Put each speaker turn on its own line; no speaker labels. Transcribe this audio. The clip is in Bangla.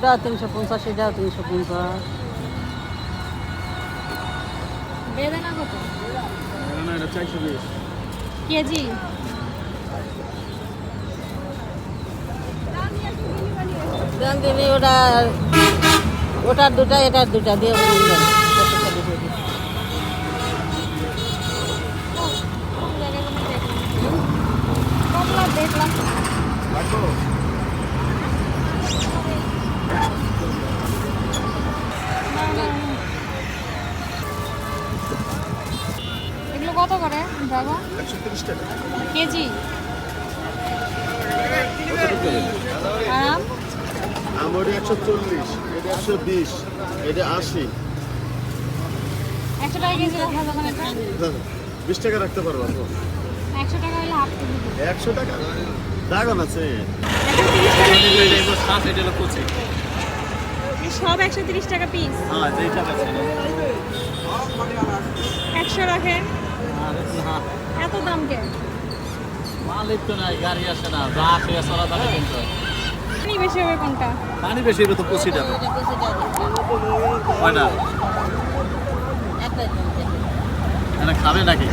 ওটা 350, এটাও 350।
বেদানা কত
না এটা 420
কেজি?
দেন দিবি ওটা, ওটার দুটা এটার দুটা দিয়ে বলবেন কতটা দিবি।
কমলা দেখলাম।
রাখো
এগুলো কত করে ড্রাগন?
130 টাকা
কেজি? আম?
আমার 140, এটা 120, এটা 80।
100 টাকা কেজি রাখা যাবে না এটা?
20 টাকা রাখতে পারবো।
100 টাকা হলে হাফ কেজি দিবো।
100 টাকা দাগন আছে।
130 টাকা সব 130 টাকা পিস?
হ্যাঁ যেটা আছে
100 রাখে এত দাম কে?
মালিক তো নাই, গাড়ি আসে না, যা আসে সারা দামে কিনতে হয়।
পানি বেশি হবে কোনটা?
পানি বেশি হবে তো 25 টাকা হয় না। এটা খাবে নাকি?